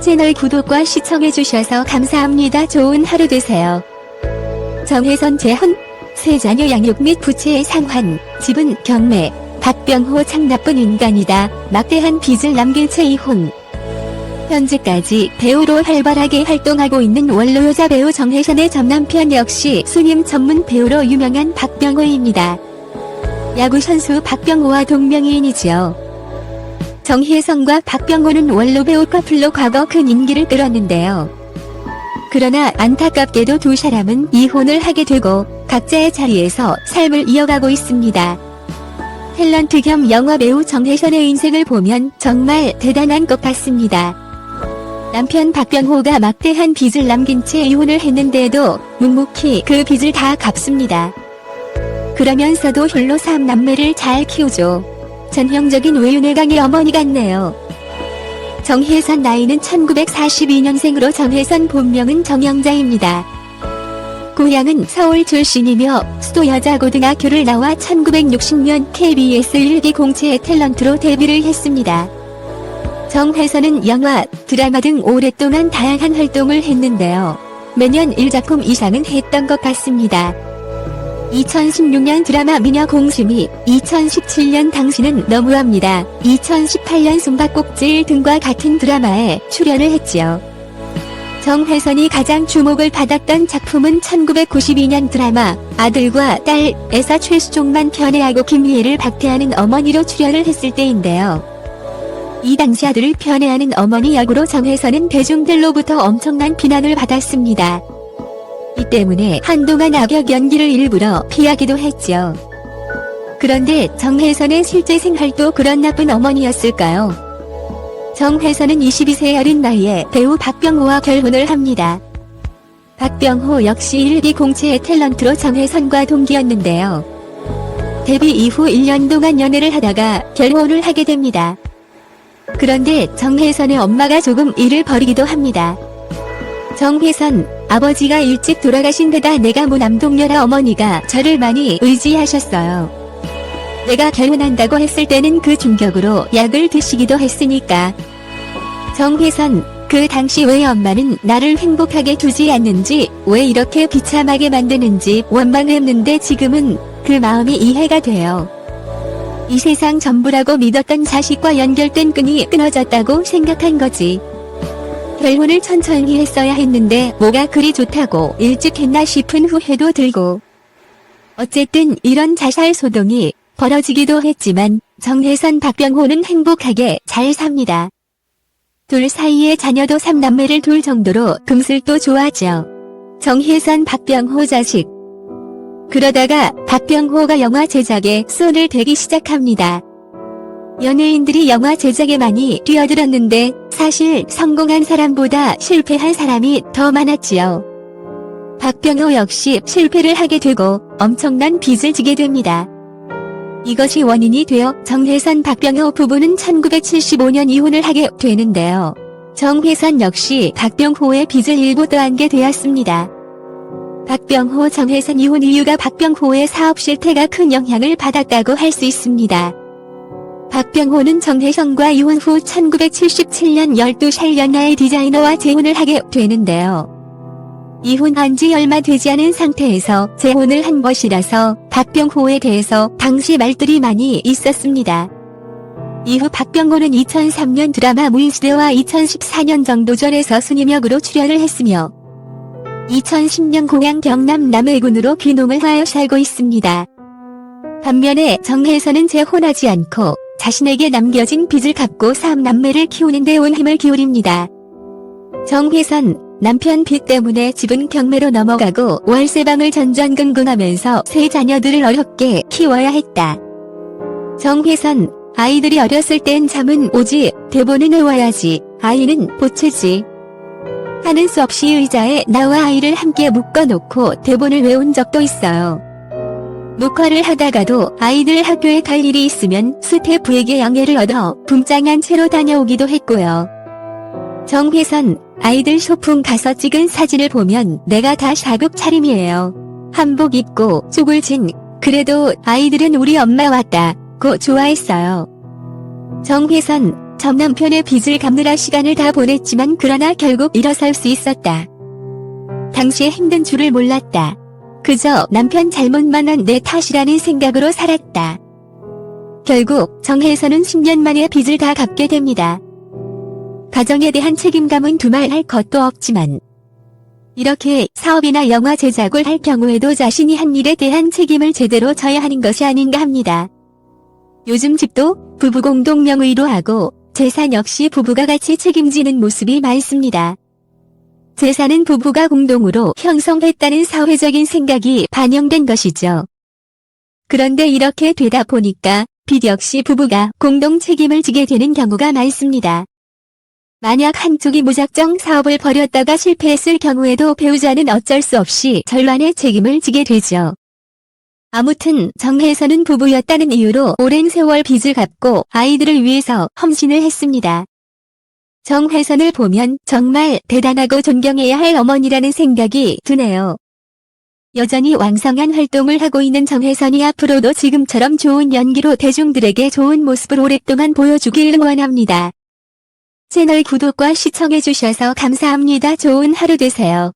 채널 구독과 시청해주셔서 감사합니다. 좋은 하루 되세요. 정혜선 재혼, 세 자녀 양육 및 부채의 상환, 집은 경매, 박병호 참 나쁜 인간이다. 막대한 빚을 남긴 채 이혼. 현재까지 배우로 활발하게 활동하고 있는 원로 여자 배우 정혜선의 전남편 역시 수님 전문 배우로 유명한 박병호입니다. 야구 선수 박병호와 동명이인이지요. 정혜선과 박병호는 원로 배우 커플로 과거 큰 인기를 끌었는데요. 그러나 안타깝게도 두 사람은 이혼을 하게 되고 각자의 자리에서 삶을 이어가고 있습니다. 탤런트 겸 영화배우 정혜선의 인생을 보면 정말 대단한 것 같습니다. 남편 박병호가 막대한 빚을 남긴 채 이혼을 했는데도 묵묵히 그 빚을 다 갚습니다. 그러면서도 홀로 3남매를 잘 키우죠. 전형적인 외유내강의 어머니 같네요. 정혜선 나이는 1942년생으로 정혜선 본명은 정영자입니다. 고향은 서울 출신이며 수도 여자고등학교를 나와 1960년 KBS 1기 공채의 탤런트로 데뷔를 했습니다. 정혜선은 영화, 드라마 등 오랫동안 다양한 활동을 했는데요. 매년 1작품 이상은 했던 것 같습니다. 2016년 드라마 미녀 공심이, 2017년 당신은 너무합니다, 2018년 숨바꼭질 등과 같은 드라마에 출연을 했지요. 정혜선이 가장 주목을 받았던 작품은 1992년 드라마 아들과 딸에서 최수종만 편애하고 김희애를 박태하는 어머니로 출연을 했을 때인데요. 이 당시 아들을 편애하는 어머니 역으로 정혜선은 대중들로부터 엄청난 비난을 받았습니다. 이 때문에 한동안 악역 연기를 일부러 피하기도 했죠. 그런데 정혜선의 실제 생활도 그런 나쁜 어머니였을까요? 정혜선은 22세 어린 나이에 배우 박병호와 결혼을 합니다. 박병호 역시 1기 공채의 탤런트로 정혜선과 동기였는데요. 데뷔 이후 1년 동안 연애를 하다가 결혼을 하게 됩니다. 그런데 정혜선의 엄마가 조금 일을 벌이기도 합니다. 정혜선, 아버지가 일찍 돌아가신 데다 내가 무남동녀라 어머니가 저를 많이 의지하셨어요. 내가 결혼한다고 했을 때는 그 충격으로 약을 드시기도 했으니까. 정혜선, 그 당시 왜 엄마는 나를 행복하게 두지 않는지, 왜 이렇게 비참하게 만드는지 원망했는데 지금은 그 마음이 이해가 돼요. 이 세상 전부라고 믿었던 자식과 연결된 끈이 끊어졌다고 생각한 거지. 결혼을 천천히 했어야 했는데 뭐가 그리 좋다고 일찍 했나 싶은 후회도 들고. 어쨌든 이런 자살 소동이 벌어지기도 했지만 정혜선 박병호는 행복하게 잘 삽니다. 둘 사이에 자녀도 3남매를 둘 정도로 금슬도 좋아하죠. 정혜선 박병호 자식. 그러다가 박병호가 영화 제작에 손을 대기 시작합니다. 연예인들이 영화 제작에 많이 뛰어들었는데 사실 성공한 사람보다 실패한 사람이 더 많았지요. 박병호 역시 실패를 하게 되고 엄청난 빚을 지게 됩니다. 이것이 원인이 되어 정혜선 박병호 부부는 1975년 이혼을 하게 되는데요. 정혜선 역시 박병호의 빚을 일부 더하게 되었습니다. 박병호 정혜선 이혼 이유가 박병호의 사업 실패가 큰 영향을 받았다고 할 수 있습니다. 박병호는 정혜선과 이혼 후 1977년 12살 연하의 디자이너와 재혼을 하게 되는데요. 이혼한 지 얼마 되지 않은 상태에서 재혼을 한 것이라서 박병호에 대해서 당시 말들이 많이 있었습니다. 이후 박병호는 2003년 드라마 무인시대와 2014년 정도전에서 순임역으로 출연을 했으며 2010년 고향 경남 남해군으로 귀농을 하여 살고 있습니다. 반면에 정혜선은 재혼하지 않고 자신에게 남겨진 빚을 갚고 3남매를 키우는 데 온 힘을 기울입니다. 정혜선, 남편 빚 때문에 집은 경매로 넘어가고 월세방을 전전긍긍하면서 세 자녀들을 어렵게 키워야 했다. 정혜선, 아이들이 어렸을 땐 잠은 오지, 대본은 외워야지, 아이는 보채지. 하는 수 없이 의자에 나와 아이를 함께 묶어놓고 대본을 외운 적도 있어요. 녹화를 하다가도 아이들 학교에 갈 일이 있으면 스태프에게 양해를 얻어 분장한 채로 다녀오기도 했고요. 정혜선, 아이들 소풍 가서 찍은 사진을 보면 내가 다 사극 차림이에요. 한복 입고 쪼글진, 그래도 아이들은 우리 엄마 왔다고 좋아했어요. 정혜선, 전 남편의 빚을 갚느라 시간을 다 보냈지만 그러나 결국 일어설 수 있었다. 당시에 힘든 줄을 몰랐다. 그저 남편 잘못만 한 내 탓이라는 생각으로 살았다. 결국 정혜선은 10년 만에 빚을 다 갚게 됩니다. 가정에 대한 책임감은 두말할 것도 없지만 이렇게 사업이나 영화 제작을 할 경우에도 자신이 한 일에 대한 책임을 제대로 져야 하는 것이 아닌가 합니다. 요즘 집도 부부 공동 명의로 하고 재산 역시 부부가 같이 책임지는 모습이 많습니다. 재산은 부부가 공동으로 형성했다는 사회적인 생각이 반영된 것이죠. 그런데 이렇게 되다 보니까 빚 역시 부부가 공동 책임을 지게 되는 경우가 많습니다. 만약 한쪽이 무작정 사업을 벌였다가 실패했을 경우에도 배우자는 어쩔 수 없이 절반의 책임을 지게 되죠. 아무튼 정혜선은 부부였다는 이유로 오랜 세월 빚을 갚고 아이들을 위해서 헌신을 했습니다. 정혜선을 보면 정말 대단하고 존경해야 할 어머니라는 생각이 드네요. 여전히 왕성한 활동을 하고 있는 정혜선이 앞으로도 지금처럼 좋은 연기로 대중들에게 좋은 모습을 오랫동안 보여주길 응원합니다. 채널 구독과 시청해주셔서 감사합니다. 좋은 하루 되세요.